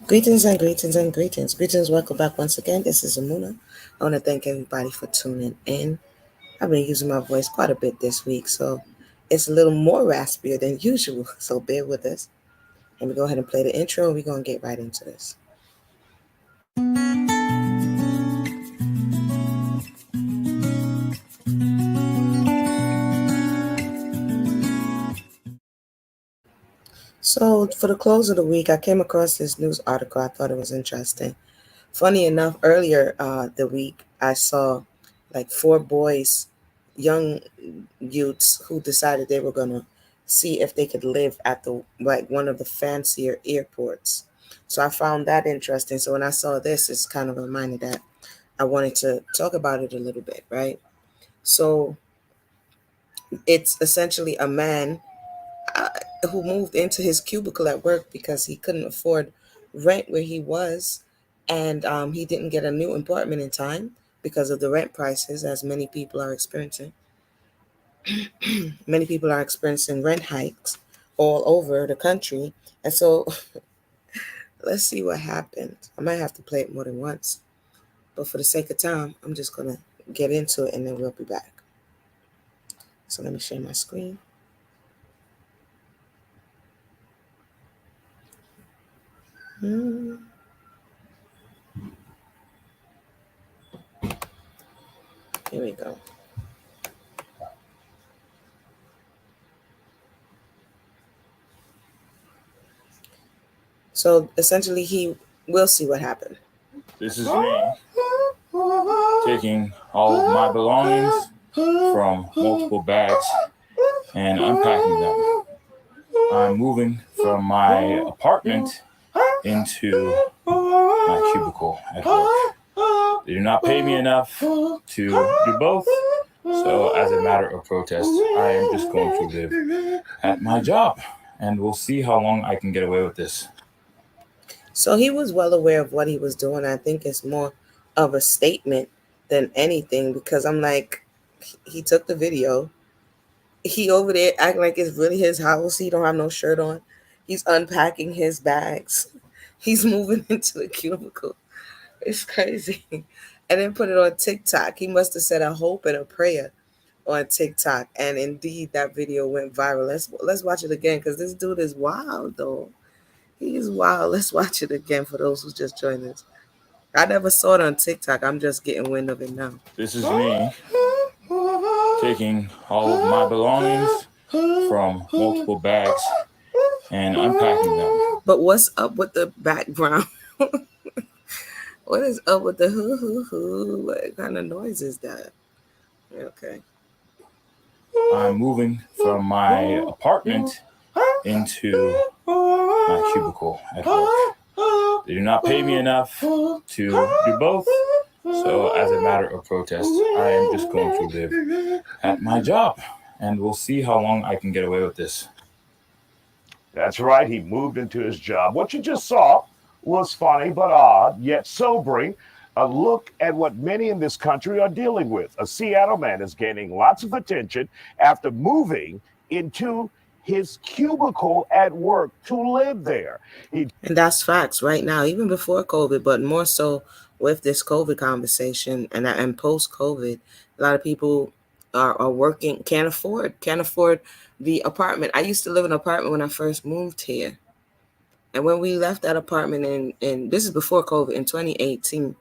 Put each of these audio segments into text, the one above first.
Greetings and greetings and greetings. Greetings, welcome back once again. This is Amuna. I want to thank everybody for tuning in. I've been using my voice quite a bit this week, so it's a little more raspier than usual, so bear with us. And we go ahead and play the intro, and we're going to get right into this. So, for the close of the week, I came across this news article. I thought it was interesting. Funny enough, earlier the week, I saw like four boys, young youths, who decided they were going to see if they could live at the like one of the fancier airports. So I found that interesting. So when I saw this, it's kind of a reminder that I wanted to talk about it a little bit, right? So it's essentially a man uh, who moved into his cubicle at work because he couldn't afford rent where he was, and he didn't get a new apartment in time because of the rent prices, as many people are experiencing. Many people are experiencing rent hikes all over the country, and so let's see what happens. I might have to play it more than once, but for the sake of time, I'm just gonna get into it, and then we'll be back. So let me share my screen. Hmm, Here we go. So essentially, we'll see what happened. This is me taking all of my belongings from multiple bags and unpacking them. I'm moving from my apartment into my cubicle at work. They do not pay me enough to do both, so as a matter of protest, I am just going to live at my job, and we'll see how long I can get away with this. So he was well aware of what he was doing. I think it's more of a statement than anything, because I'm like, he took the video. He over there acting like it's really his house. He don't have no shirt on. He's unpacking his bags. He's moving into the cubicle. It's crazy. And then put it on TikTok. He must have said a hope and a prayer on TikTok, and indeed that video went viral. Let's watch it again, because this dude is wild though. He is wild. Let's watch it again for those who just joined us. I never saw it on TikTok. I'm just getting wind of it now. This is me taking all of my belongings from multiple bags and unpacking them. But what's up with the background? What is up with the hoo hoo hoo? What kind of noise is that? Okay. I'm moving from my apartment into my cubicle at work. They do not pay me enough to do both, so as a matter of protest, I am just going to live at my job, and we'll see how long I can get away with this. That's right, he moved into his job. What you just saw was funny but odd, yet sobering. A look at what many in this country are dealing with. A Seattle man is gaining lots of attention after moving into his cubicle at work to live there. And that's facts right now, even before COVID, but more so with this COVID conversation and post COVID, a lot of people are working, can't afford the apartment. I used to live in an apartment when I first moved here. And when we left that apartment in this is before COVID in 2018,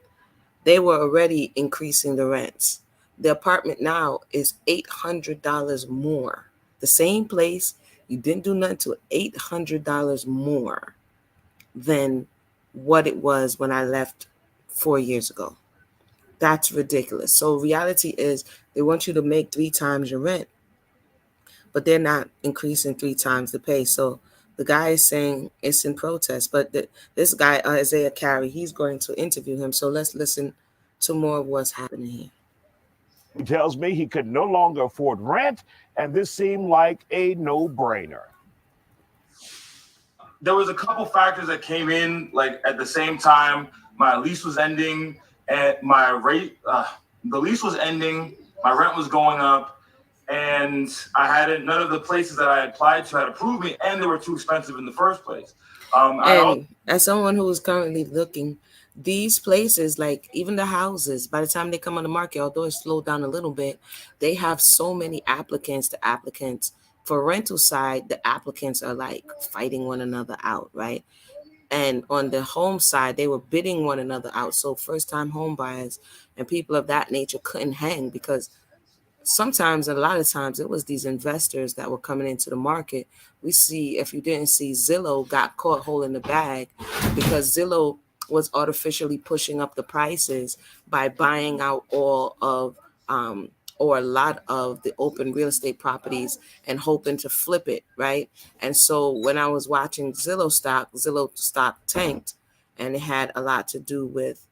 they were already increasing the rents. The apartment now is $800 more. The same place, you didn't do nothing to it, $800 more than what it was when I left 4 years ago. That's ridiculous. So reality is they want you to make three times your rent, but they're not increasing three times the pay. So the guy is saying it's in protest, but this guy, Isaiah Carey, he's going to interview him. So let's listen to more of what's happening here. He tells me he could no longer afford rent, and this seemed like a no-brainer. There was a couple factors that came in like at the same time. My lease was ending, and the lease was ending. My rent was going up, and I hadn't. None of the places that I applied to had approved me, and they were too expensive in the first place. I also And as someone who is currently looking, these places, like even the houses, by the time they come on the market, although it's slowed down a little bit, they have so many applicants to applicants. For rental side, the applicants are like fighting one another out, right? And on the home side, they were bidding one another out. So first time home buyers and people of that nature couldn't hang because sometimes, a lot of times, it was these investors that were coming into the market. We see, if you didn't see, Zillow got caught holding the bag because Zillow was artificially pushing up the prices by buying out all of or a lot of the open real estate properties and hoping to flip it, right? And so when I was watching Zillow stock tanked, and it had a lot to do with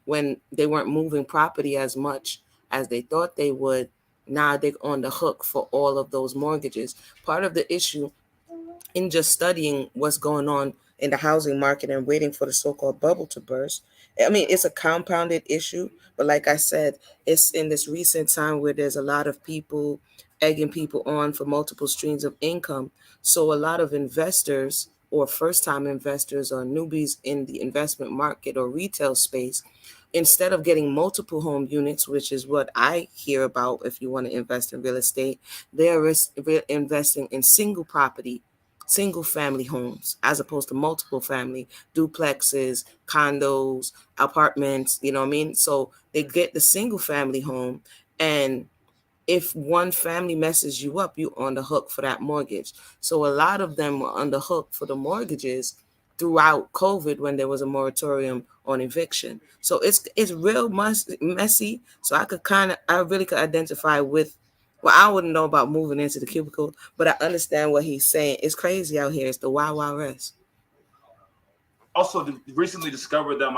when they weren't moving property as much as they thought they would. Now they're on the hook for all of those mortgages. Part of the issue in just studying what's going on in the housing market and waiting for the so-called bubble to burst. I mean, it's a compounded issue, but like I said, it's in this recent time where there's a lot of people egging people on for multiple streams of income. So a lot of investors or first-time investors or newbies in the investment market or retail space, instead of getting multiple home units, which is what I hear about if you want to invest in real estate, they're investing in single property, single family homes as opposed to multiple family duplexes, condos, apartments, you know what I mean? So they get the single family home, and if one family messes you up, you on the hook for that mortgage. So a lot of them were on the hook for the mortgages throughout COVID when there was a moratorium on eviction. So it's real messy. So I really could identify with. Well, I wouldn't know about moving into the cubicle, but I understand what he's saying. It's crazy out here. It's the wild wild west. also recently discovered that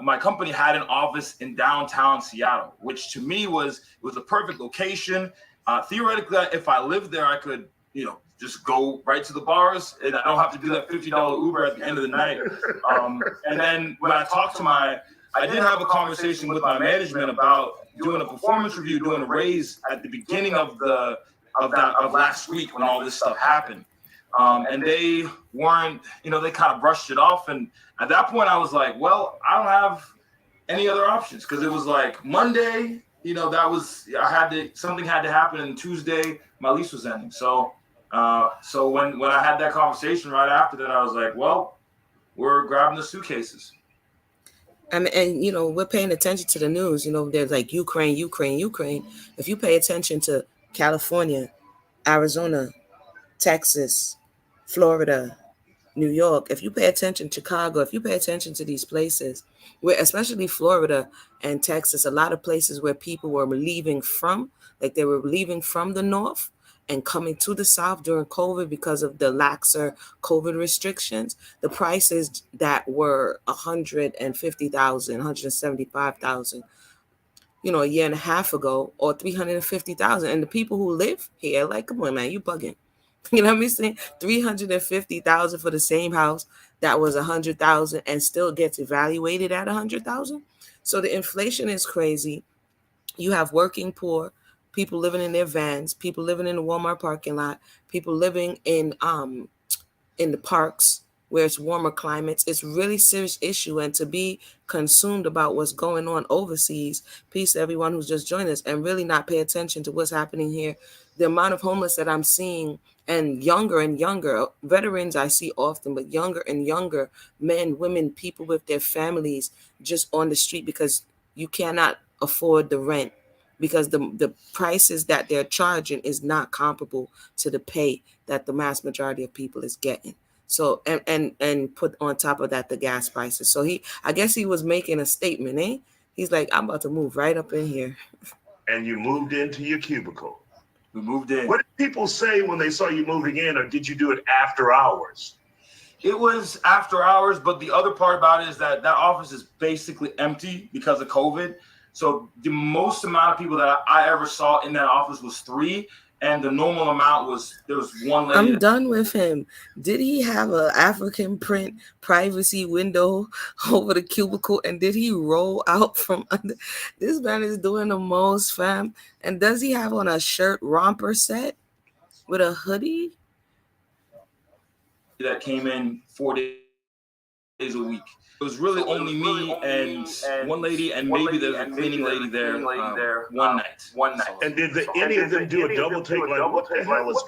my company had an office in downtown Seattle, which to me was a perfect location. Theoretically, if I lived there, I could just go right to the bars, and I don't have to do that $50 Uber at the end of the night. And then when I did have a conversation with my management about doing a performance review, doing a raise at the beginning of last week when all this stuff happened. And they weren't, they kind of brushed it off. And at that point, I was like, well, I don't have any other options because it was like Monday, something had to happen, and Tuesday my lease was ending. So when I had that conversation right after that, I was like, well, we're grabbing the suitcases. And we're paying attention to the news. There's like Ukraine, Ukraine, Ukraine. If you pay attention to California, Arizona, Texas, Florida, New York, if you pay attention, Chicago, if you pay attention to these places, where especially Florida and Texas, a lot of places where people were leaving from, like they were leaving from the north and coming to the south during COVID because of the laxer COVID restrictions, the prices that were 150,000, 175,000, a year and a half ago, or 350,000, and the people who live here, like, come on, man, you bugging. You know what I'm saying? 350,000 for the same house that was 100,000 and still gets evaluated at 100,000. So the inflation is crazy. You have working poor, people living in their vans, people living in the Walmart parking lot, people living in the parks where it's warmer climates. It's really serious issue, and to be consumed about what's going on overseas. Peace to everyone who's just joined us, and really not pay attention to what's happening here. The amount of homeless that I'm seeing, and younger veterans I see often, but younger and younger men, women, people with their families just on the street because you cannot afford the rent, because the prices that they're charging is not comparable to the pay that the mass majority of people is getting. So and put on top of that the gas prices. So I guess he was making a statement, eh? He's like, I'm about to move right up in here. And you moved into your cubicle. We moved in. What did people say when they saw you moving in, or did you do it after hours? It was after hours, but the other part about it is that office is basically empty because of COVID. So the most amount of people that I ever saw in that office was three, and the normal amount there was one lady. I'm done with him. Did he have a African print privacy window over the cubicle, and did he roll out from under? This man is doing the most, fam. And does he have on a shirt romper set with a hoodie? that came in 4 days a week. So it was really only me and one lady, and maybe there's a cleaning lady there one night. That's all. And did any of them do a double take? Like, what the hell is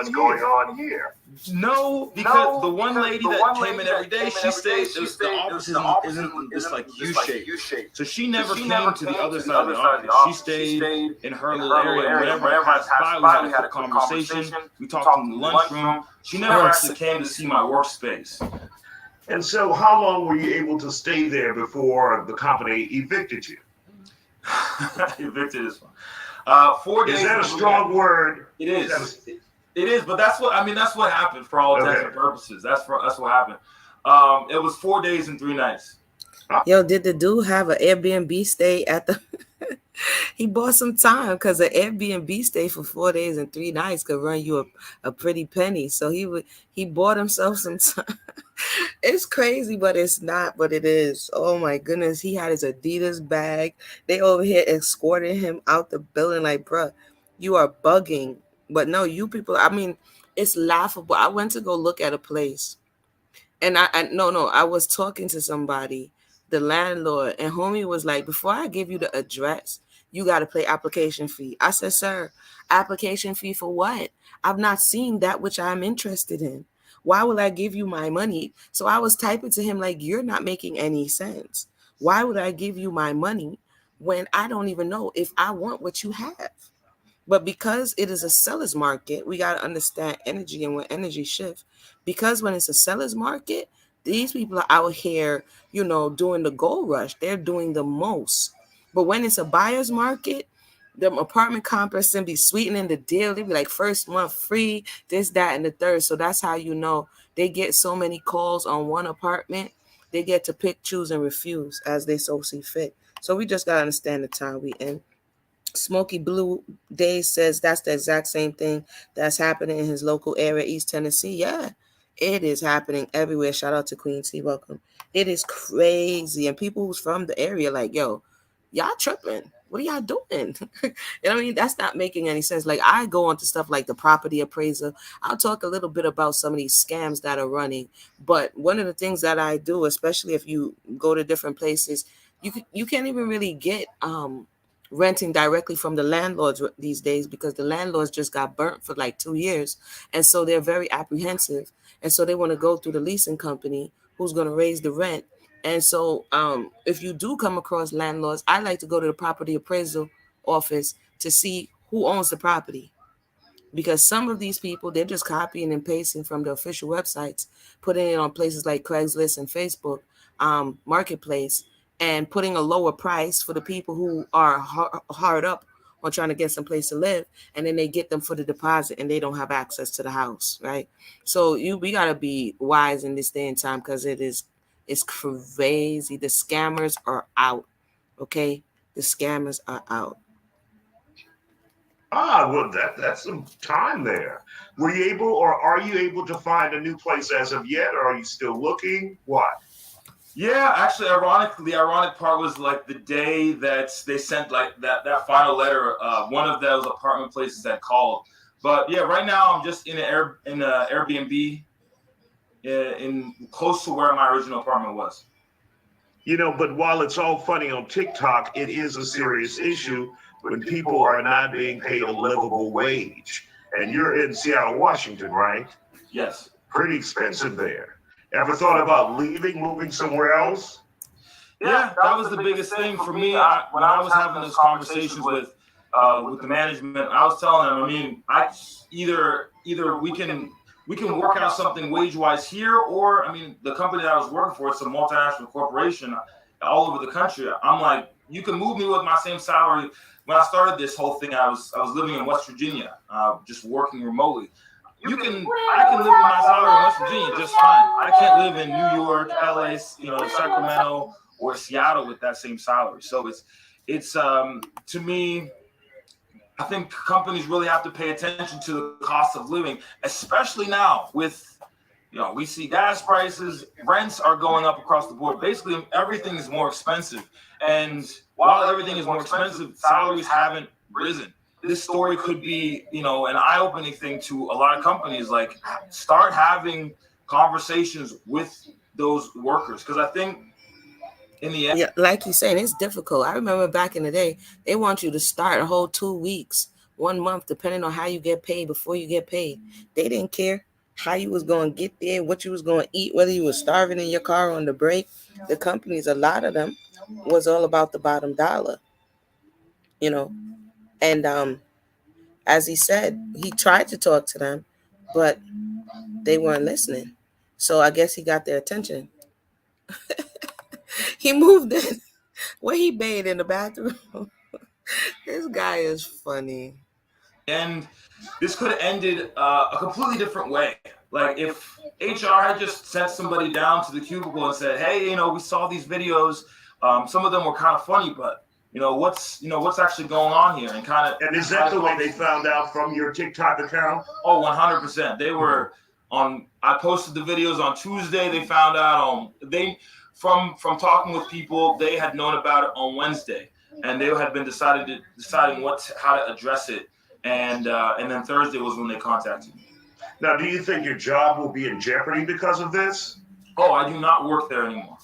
going on here? No, because the one lady that came in every day, she stayed. The office isn't this like U shape, so she never came to the other side of the office. She stayed in her little area. And whenever I passed by, we had a quick conversation. We talked in the lunchroom. She never actually came to see my workspace. And so, how long were you able to stay there before the company evicted you? Evicted is fun. 4 days. Is that a strong word? It is. It is, but that's what I mean. That's what happened for all intents and purposes. That's what happened. It was 4 days and 3 nights. Yo, did the dude have an Airbnb stay at the? He bought some time because an Airbnb stay for 4 days and 3 nights could run you a pretty penny. So he bought himself some time. It's crazy, but it's not. But it is. Oh my goodness, he had his Adidas bag. They over here escorting him out the building. Like, bruh, you are bugging. But no, you people. I mean, it's laughable. I went to go look at a place. And I was talking to somebody, the landlord, and homie was like, before I give you the address, you got to pay application fee. I said, sir, application fee for what? I've not seen that which I'm interested in. Why will I give you my money? So I was typing to him like, you're not making any sense. Why would I give you my money when I don't even know if I want what you have? But because it is a seller's market, we got to understand energy and when energy shifts. Because when it's a seller's market, these people are out here, doing the gold rush. They're doing the most. But when it's a buyer's market, the apartment complex can be sweetening the deal. They be like first month free, this, that, and the third. So that's how they get so many calls on one apartment. They get to pick, choose, and refuse as they so see fit. So we just got to understand the time we in. Smoky Blue Day says that's the exact same thing that's happening in his local area, East Tennessee. Yeah, it is happening everywhere. Shout out to Queen T. Welcome. It is crazy. And people who's from the area, like, yo, y'all tripping. What are y'all doing? I mean, that's not making any sense. Like, I go on to stuff like the property appraiser. I'll talk a little bit about some of these scams that are running. But one of the things that I do, especially if you go to different places, you can't even really get renting directly from the landlords these days because the landlords just got burnt for like 2 years. And so they're very apprehensive. And so they want to go through the leasing company who's going to raise the rent. And so if you do come across landlords, I like to go to the property appraisal office to see who owns the property. Because some of these people, they're just copying and pasting from the official websites, putting it on places like Craigslist and Facebook Marketplace, and putting a lower price for the people who are hard up on trying to get some place to live, and then they get them for the deposit and they don't have access to the house, right? So we gotta be wise in this day and time because it's crazy. The scammers are out, okay? The scammers are out. Well, that's some time there. Were you able, or are you able to find a new place as of yet, or are you still looking? What? Yeah, actually, ironically, the ironic part was like the day that they sent like that final letter. One of those apartment places that called, but yeah, right now I'm just in an Airbnb in close to where my original apartment was. But while it's all funny on TikTok, it is a serious issue when people are not being paid a livable wage. And you're in Seattle, Washington, right? Yes. Pretty expensive there. Ever thought about leaving, moving somewhere else? Yeah, that was the biggest thing for me. When I was having those conversations with the management, I was telling them, I mean, either we can work out something wage wise here, or I mean, the company that I was working for, it's a multinational corporation all over the country. I'm like, you can move me with my same salary. When I started this whole thing, I was living in West Virginia, just working remotely. I can live with my salary in West Virginia just fine. I can't live in New York, LA, Sacramento, or Seattle with that same salary. So it's to me, I think companies really have to pay attention to the cost of living, especially now with, we see gas prices, rents are going up across the board. Basically, everything is more expensive. And while everything is more expensive, salaries haven't risen. This story could be, an eye-opening thing to a lot of companies. Like, start having conversations with those workers, because I think in the end, Yeah, like you're saying, it's difficult. I remember back in the day, they want you to start a whole 2 weeks, 1 month, depending on how you get paid before you get paid. They didn't care how you was going to get there, what you was going to eat, whether you were starving in your car on the break. The companies, a lot of them, was all about the bottom dollar, you know. And as he said, he tried to talk to them, but they weren't listening. So I guess he got their attention. He moved in. Where he bathed in the bathroom. This guy is funny. and this could have ended a completely different way. Like if HR had just sent somebody down to the cubicle and said, "Hey, we saw these videos. Some of them were kind of funny, but what's actually going on here?" And kind of And is that the way they found out from your TikTok account? Oh, 100%. They were on. I posted the videos on Tuesday. They found out on they from talking with people. They had known about it on Wednesday, and they had been deciding how to address it. And then Thursday was when they contacted me. Now, do you think your job will be in jeopardy because of this? Oh, I do not work there anymore.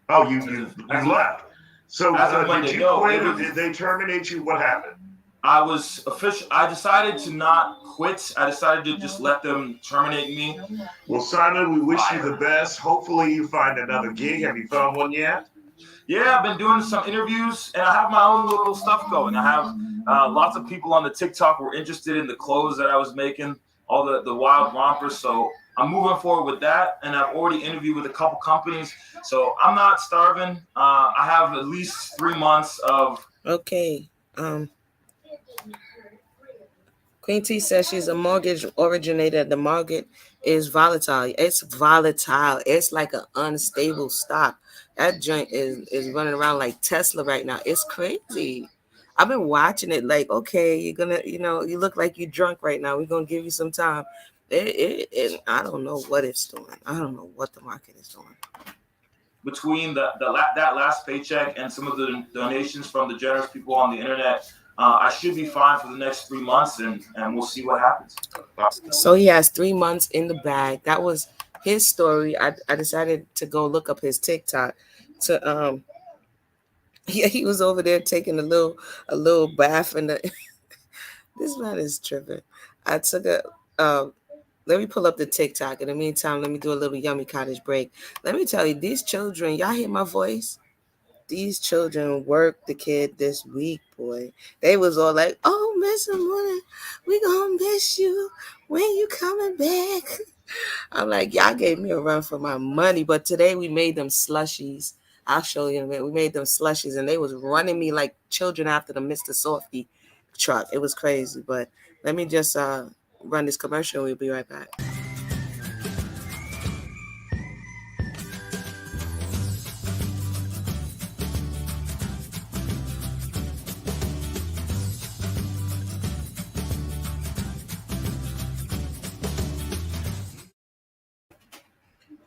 Oh, you left. So Monday, did you quit or did they terminate you? What happened? I was official. I decided to not quit. I decided to just let them terminate me. Well, Simon, we wish you the best. Hopefully, you find another gig. Have you found one yet? Yeah, I've been doing some interviews, and I have my own little stuff going. I have lots of people on the TikTok who were interested in the clothes that I was making, all the wild rompers. So I'm moving forward with that, and I've already interviewed with a couple companies. So I'm not starving. I have at least 3 months of. Okay. Queen T says she's a mortgage originator. The market is volatile. It's volatile. It's like an unstable stock. That joint is running around like Tesla right now. It's crazy. I've been watching it like, okay, you're gonna, you look like you're drunk right now. We're gonna give you some time. I don't know what it's doing. I don't know what the market is doing. Between that last paycheck and some of the donations from the generous people on the internet, I should be fine for the next 3 months, and we'll see what happens. So he has 3 months in the bag. That was his story. I decided to go look up his TikTok. To he was over there taking a little bath in the. This man is tripping. I took a let me pull up the TikTok. In the meantime, let me do a little yummy cottage break. Let me tell you, these children, y'all hear my voice? These children worked the kid this week, boy. They was all like, "Oh, Miss Ramona, we gonna miss you. When you coming back?" I'm like, y'all gave me a run for my money. But today we made them slushies. I'll show you in a minute. We made them slushies, and they was running me like children after the Mr. Softy truck. It was crazy. But let me just run this commercial. We'll be right back.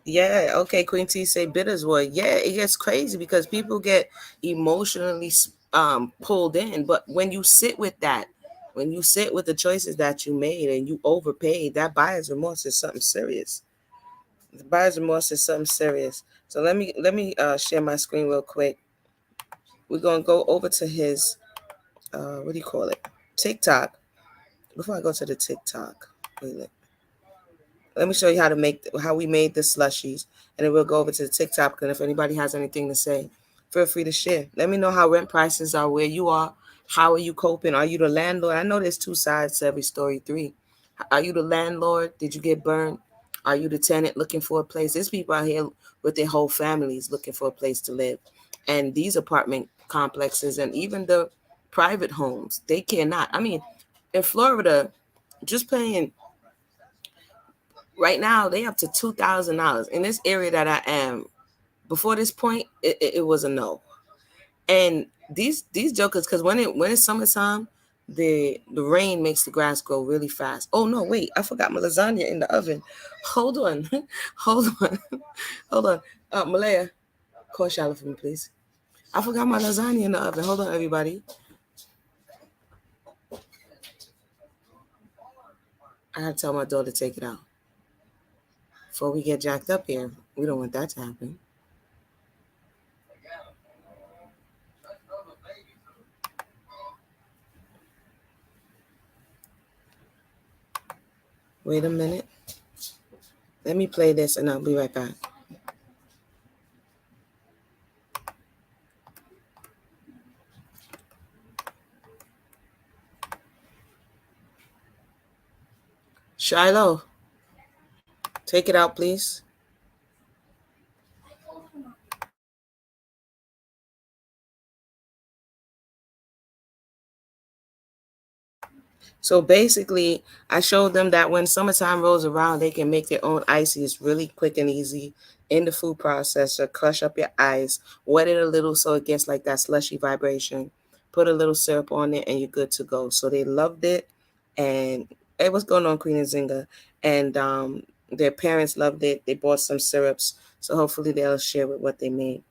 Yeah, okay, Queen T say bitters would. Yeah, it gets crazy because people get emotionally pulled in. But when you sit with that, when you sit with the choices that you made and you overpaid, that buyer's remorse is something serious. The buyer's remorse is something serious. So let me share my screen real quick. We're gonna go over to his what do you call it? TikTok. Before I go to the TikTok, wait, let me show you how we made the slushies, and then we'll go over to the TikTok. And if anybody has anything to say, feel free to share. Let me know how rent prices are where you are. How are you coping? Are you the landlord? I know there's two sides to every story. Three. Are you the landlord? Did you get burned? Are you the tenant looking for a place? There's people out here with their whole families looking for a place to live, and these apartment complexes and even the private homes, they cannot. I mean, in Florida, just paying right now they up to $2,000 in this area that I am. Before this point, it was a no. And these jokers, because when it's summertime, the rain makes the grass grow really fast. Oh no, wait, I forgot my lasagna in the oven. Hold on, hold on, hold on. Malaya, call Shallow for me, please. I forgot my lasagna in the oven. Hold on, everybody. I had to tell my daughter to take it out. before we get jacked up here. We don't want that to happen. Wait a minute. Let me play this and I'll be right back. Shiloh, take it out, please. So basically, I showed them that when summertime rolls around, they can make their own ices really quick and easy in the food processor. Crush up your ice, wet it a little so it gets like that slushy vibration. Put a little syrup on it, and you're good to go. So they loved it, and it was going on, Queen and Zinga, and their parents loved it. They bought some syrups, so hopefully they'll share with what they made.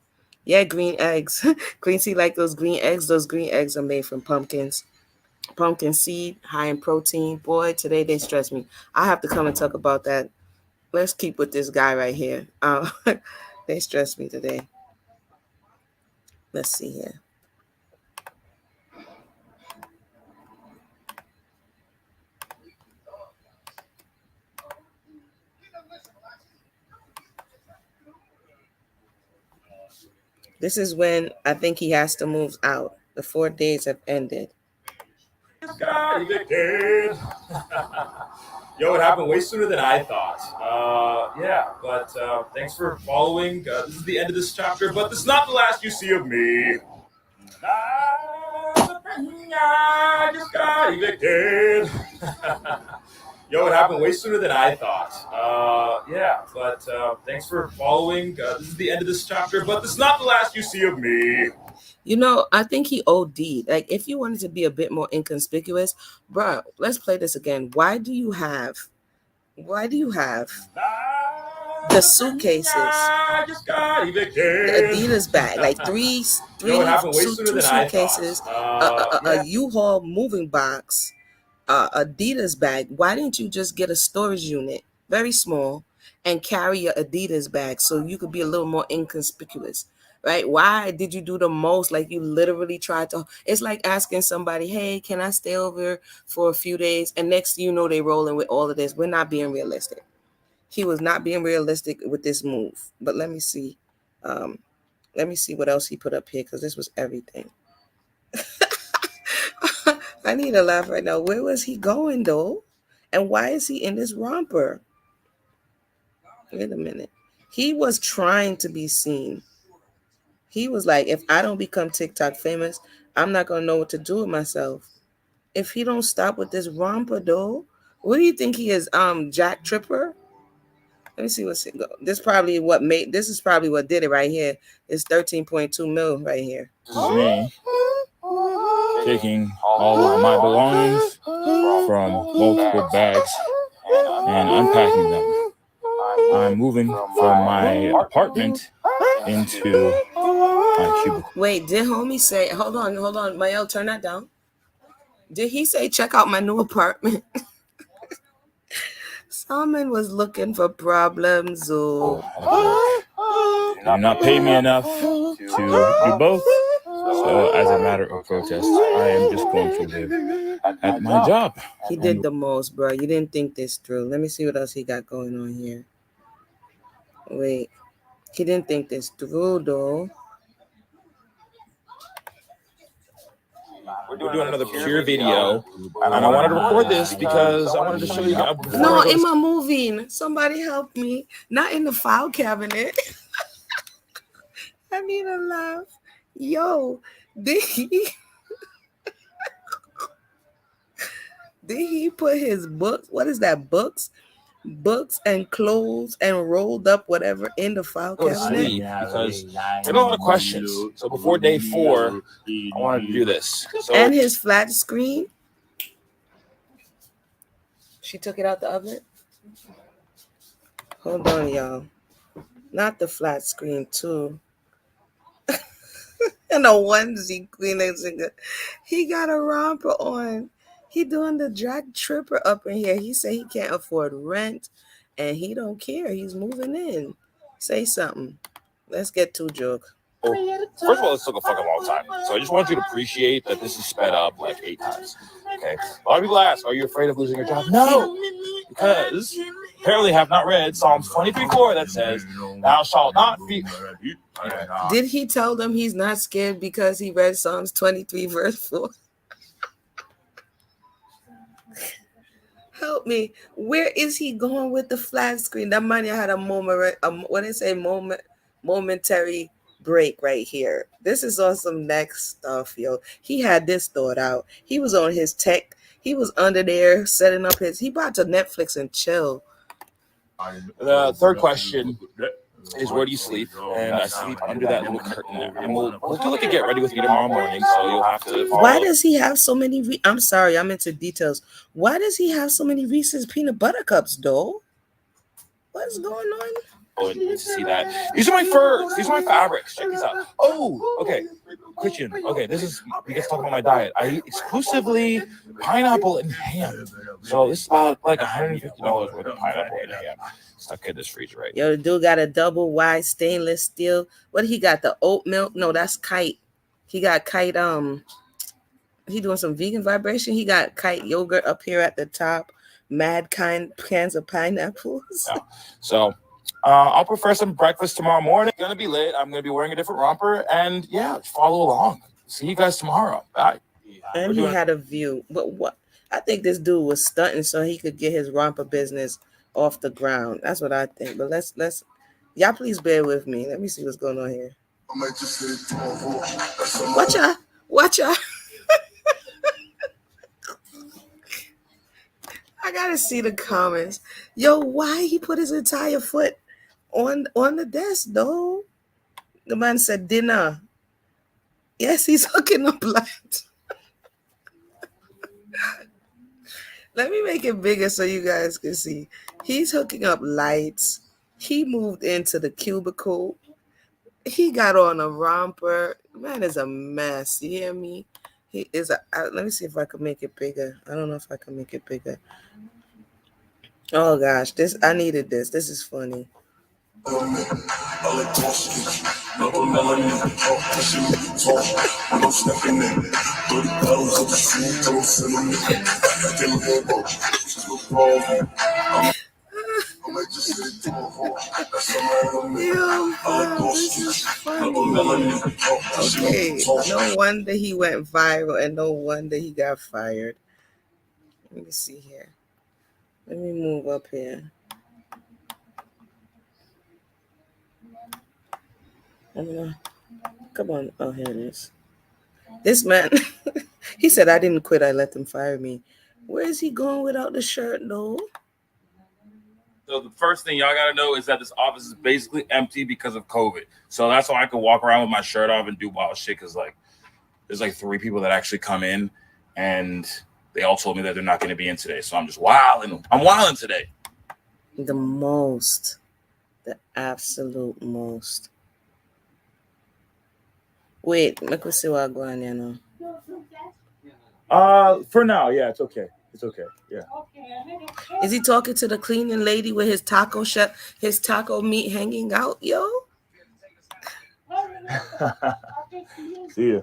Yeah, green eggs. Green tea like those green eggs. Those green eggs are made from pumpkins, pumpkin seed, high in protein. Boy, today they stress me. I have to come and talk about that. Let's keep with this guy right here. They stress me today. Let's see here. This is when I think he has to move out. The 4 days have ended. Got evicted. Yo, it happened way sooner than I thought. Yeah, but thanks for following. This is the end of this chapter, but this is not the last you see of me. I just got evicted. Yo, it happened way sooner than I thought. Yeah, but thanks for following. This is the end of this chapter, but this is not the last you see of me. You know, I think he OD'd. Like, if you wanted to be a bit more inconspicuous, bruh, let's play this again. Why do you have the suitcases, the Adidas bag, like three Yo, it happened way two sooner than I suitcases, thought. a U-Haul moving box, Adidas bag. Why didn't you just get a storage unit, very small, and carry your Adidas bag so you could be a little more inconspicuous? Right? Why did you do the most? Like, you literally tried to. It's like asking somebody, "Hey, can I stay over for a few days?" And next thing you know, they rolling with all of this. We're not being realistic. He was not being realistic with this move. But let me see. Um, let me see what else he put up here, because this was everything. I need to laugh right now. Where was he going though? And why is he in this romper? Wait a minute. He was trying to be seen. He was like, if I don't become TikTok famous, I'm not gonna know what to do with myself. If he don't stop with this romper though, what do you think he is? Jack Tripper? Let me see what's this probably what made this is probably what did it right here. It's 13.2 mil right here. This is me taking all of my belongings from multiple bags and unpacking them. I'm moving from my apartment into my cubicle. Wait, did homie say, hold on, Mael, turn that down. Did he say check out my new apartment? Salmon was looking for problems. Oh. You did not pay me enough to do both. So, as a matter of protest, I am just going to live at my job. He did the most, bro. You didn't think this through. Let me see what else he got going on here. Wait. He didn't think this through, though. We're doing another pure video, and I wanted to record this because I wanted to show you guys. No, in my moving. Somebody help me. Not in the file cabinet. I need a laugh. Yo, did he put his books? What is that? Books and clothes and rolled up whatever in the file cabinet? Because I got a lot of questions. So before day 4, I wanted to do this. So, and his flat screen. She took it out the oven. Hold on, y'all. Not the flat screen too. And a onesie, Queen and Singer. He got a romper on. He doing the drag tripper up in here. He said he can't afford rent and he don't care. He's moving in. Say something. Let's get to joke. First of all, this took a fucking long time. So I just want you to appreciate that this is sped up like 8 times. Okay. A lot of people ask, are you afraid of losing your job? No. Because apparently have not read Psalms 23:4 that says, thou shalt not be. Did he tell them he's not scared because he read Psalms 23 verse 4? Help me. Where is he going with the flat screen? That money had a moment, what did I say, momentary break right here. This is on some next stuff, yo. He had this thought out. He was on his tech. He was under there setting up he bought to Netflix and chill. The third question is, where do you sleep? And I sleep under that little curtain there. And we'll do like a get ready with me tomorrow morning, so you'll have to follow. Why does he have so many I'm sorry, I'm into details. Why does he have so many Reese's peanut butter cups, though? What's going on? To see that. These are my furs. These are my fabrics. Check these out. Oh, okay. Christian. Okay, we get to talk about my diet. I eat exclusively pineapple and ham. So this is about like $150 worth of pineapple and ham stuck in this freezer, right? Yo, the dude got a double wide stainless steel. What he got? The oat milk? No, that's Kite. He got Kite. He doing some vegan vibration. He got Kite yogurt up here at the top. Mad cans of pineapples. Yeah. So I'll prefer some breakfast tomorrow morning. It's gonna be late. I'm gonna be wearing a different romper, and yeah, follow along. See you guys tomorrow. Bye. And he had a view, but what? I think this dude was stunting so he could get his romper business off the ground. That's what I think. But let's y'all please bear with me. Let me see what's going on here. Watch out. I gotta see the comments. Yo, why he put his entire foot on the desk though? The man said dinner. Yes, he's hooking up lights. Let me make it bigger so you guys can see. He's hooking up lights. He moved into the cubicle. He got on a romper. Man is a mess. You hear me? He is let me see if I can make it bigger. I don't know if I can make it bigger. Oh gosh, I needed this. This is funny. This is funny. Okay, no wonder he went viral and no wonder he got fired. Let me see here. Let me move up here. Come on. Oh, here it is. This man, he said, I didn't quit. I let them fire me. Where is he going without the shirt, though? So the first thing y'all got to know is that this office is basically empty because of COVID. So that's why I could walk around with my shirt off and do wild shit, because like there's like 3 people that actually come in, and they all told me that they're not going to be in today. So I'm just wilding. I'm wilding today. The absolute most. Wait, let me see what I'm going on now. For now, yeah, it's okay. It's okay. Yeah. Is he talking to the cleaning lady with his taco meat hanging out, yo? See ya.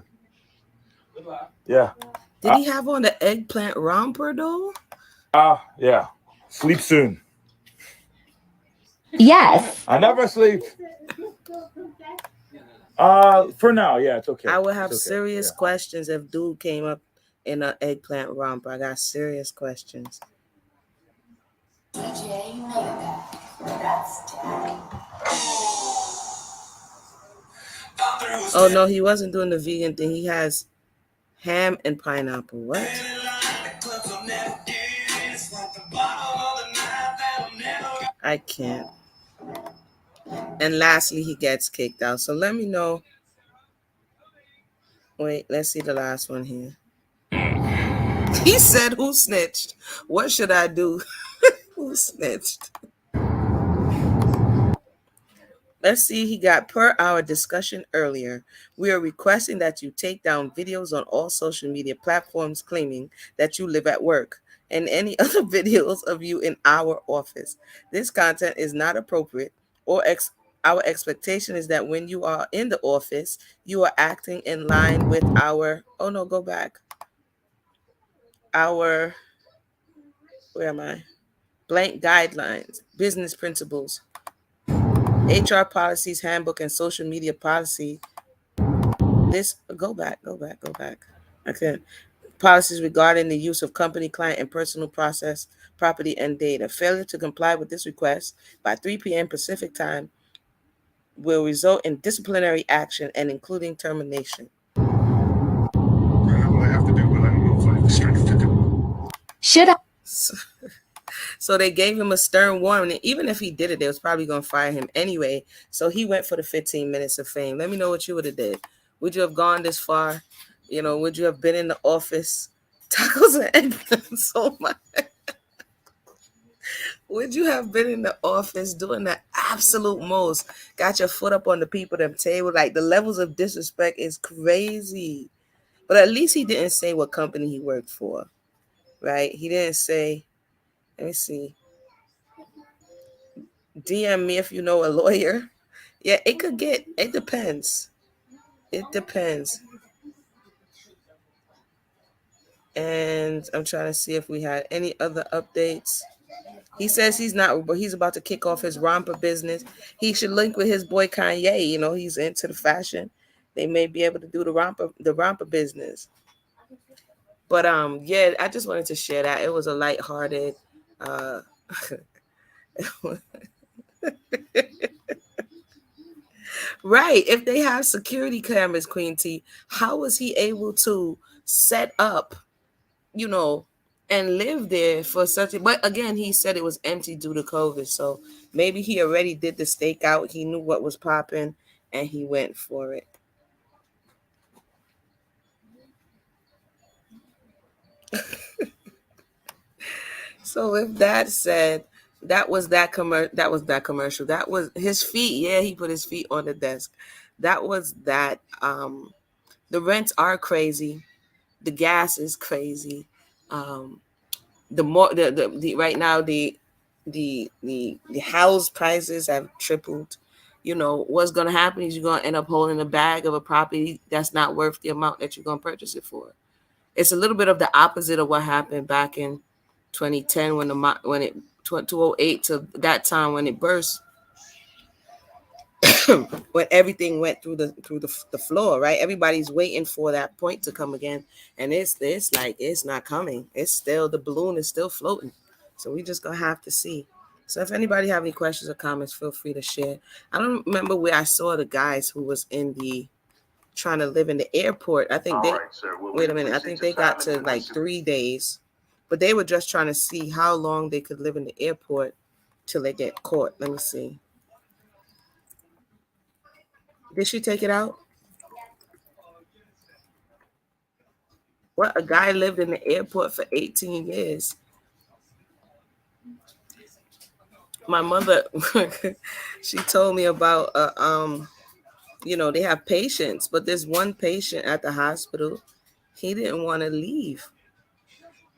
Yeah. Did he have on the eggplant romper though? Yeah. Sleep soon. Yes. I never sleep. For now, yeah, it's okay. I would have serious questions if dude came up in an eggplant romper. I got serious questions. Oh no, he wasn't doing the vegan thing. He has ham and pineapple. What? I can't. And lastly, he gets kicked out. So let me know. Wait, let's see the last one here. He said, who snitched? What should I do? Who snitched? Let's see, he got per our discussion earlier. We are requesting that you take down videos on all social media platforms claiming that you live at work. and any other videos of you in our office. This content is not appropriate or our expectation is that when you are in the office, you are acting in line with our, oh no, go back. Our, where am I? Blank guidelines, business principles, HR policies, handbook, and social media policy. This, go back. Okay. Policies regarding the use of company, client, and personal process, property, and data. Failure to comply with this request by 3 p.m. Pacific time will result in disciplinary action and including termination. I know what I have to do, but I don't know if I have the strength to do it. Should I? So they gave him a stern warning. Even if he did it, they was probably gonna fire him anyway. So he went for the 15 minutes of fame. Let me know what you would have did. Would you have gone this far? You know, would you have been in the office? Tacos and eggplants. So much. Would you have been in the office doing the absolute most? Got your foot up on the people them table. Like the levels of disrespect is crazy. But at least he didn't say what company he worked for, right? He didn't say. Let me see. DM me if you know a lawyer. Yeah, it could get. It depends. It depends. And I'm trying to see if we had any other updates. He says he's not, but he's about to kick off his romper business. He should link with his boy Kanye. You know, he's into the fashion. They may be able to do the romper business. But yeah, I just wanted to share that. It was a lighthearted. Uh, right. If they have security cameras, Queen T, how was he able to set up, you know, and live there for such a, but again, he said it was empty due to COVID. So maybe he already did the stakeout. He knew what was popping and he went for it. So with that said, that was that commercial. That was his feet. Yeah, he put his feet on the desk. That was that. The rents are crazy. The gas is crazy. Um, the more the right now the house prices have tripled. You know what's gonna happen is you're gonna end up holding a bag of a property that's not worth the amount that you're gonna purchase it for. It's a little bit of the opposite of what happened back in 2010 when when it 2008 to that time when it burst. When everything went through the floor, right? Everybody's waiting for that point to come again, and it's like it's not coming. It's still, the balloon is still floating, so we just gonna have to see. So if anybody have any questions or comments, feel free to share. I don't remember where I saw the guys who was in the trying to live in the airport. I think All they right, sir. Will wait you a minute. I please take think your they time got and to do like this? 3 days, but they were just trying to see how long they could live in the airport till they get caught. Let me see. Did she take it out? What, a guy lived in the airport for 18 years. My mother, she told me about they have patients, but there's one patient at the hospital. He didn't want to leave,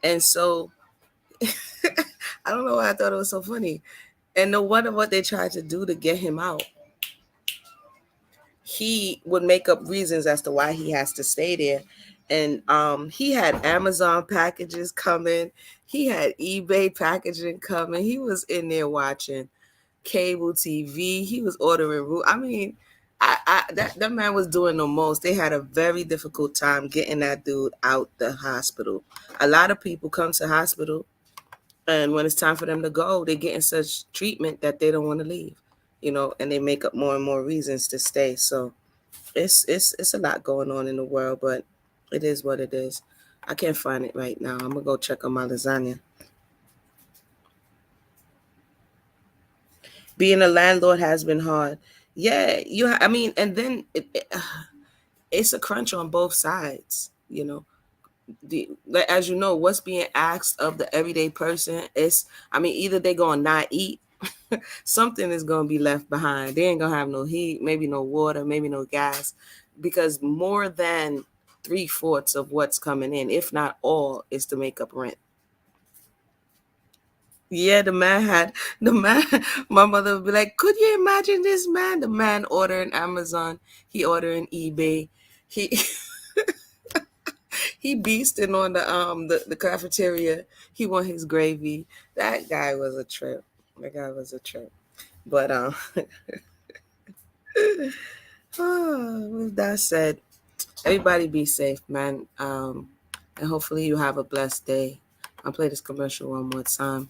and so I don't know why I thought it was so funny. And no wonder what they tried to do to get him out. He would make up reasons as to why he has to stay there. And he had Amazon packages coming. He had eBay packaging coming. He was in there watching cable TV. He was ordering room. I mean, that man was doing the most. They had a very difficult time getting that dude out the hospital. A lot of people come to hospital, and when it's time for them to go, they're getting such treatment that they don't want to leave. And they make up more and more reasons to stay. So it's a lot going on in the world, but it is what it is. I can't find it right now. I'm gonna go check on my lasagna. Being a landlord has been hard. Yeah, I mean, and then it's a crunch on both sides. As you know, what's being asked of the everyday person is, I mean, either they're gonna not eat, something is gonna be left behind. They ain't gonna have no heat, maybe no water, maybe no gas, because more than three-fourths of what's coming in, if not all, is to make up rent. Yeah, the man had the man. My mother would be like, "Could you imagine this man? The man ordering Amazon, he ordering eBay, he he beasting on the cafeteria. He want his gravy. That guy was a trip. That guy was a trip. But with that said, everybody be safe, man. And hopefully you have a blessed day. I'll play this commercial one more time,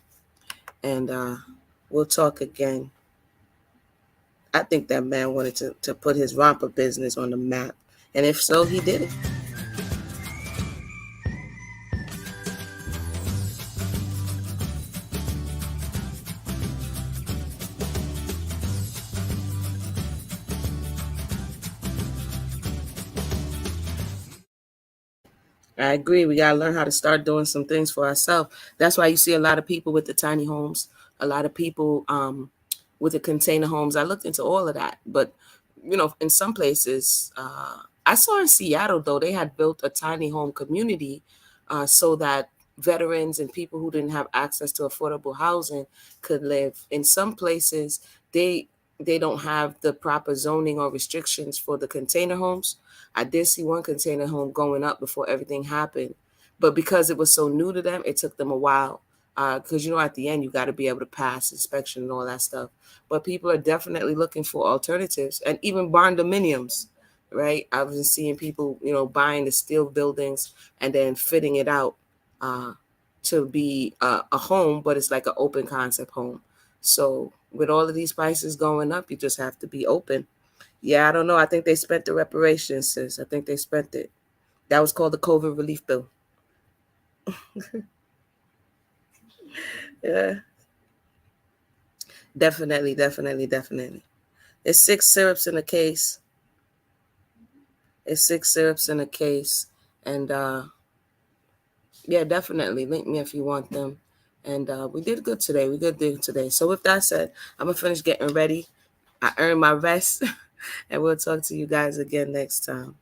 and we'll talk again. I think that man wanted to put his romper business on the map. And if so, he did it. I agree. We got to learn how to start doing some things for ourselves. That's why you see a lot of people with the tiny homes, a lot of people with the container homes. I looked into all of that. But, in some places, I saw in Seattle, though, they had built a tiny home community so that veterans and people who didn't have access to affordable housing could live. In some places, they they don't have the proper zoning or restrictions for the container homes. I did see one container home going up before everything happened, but because it was so new to them, it took them a while. Because at the end you got to be able to pass inspection and all that stuff. But people are definitely looking for alternatives, and even barn dominiums, right? I've been seeing people, buying the steel buildings and then fitting it out uh, to be a home, but it's like an open concept home. So with all of these prices going up, you just have to be open. Yeah, I don't know. I think they spent the reparations, sis. I think they spent it. That was called the COVID relief bill. Yeah, definitely, definitely, definitely. It's six syrups in a case. It's six syrups in a case. And yeah, definitely. Link me if you want them. And we did good today. We good today. So with that said, I'm gonna finish getting ready. I earned my rest, and we'll talk to you guys again next time.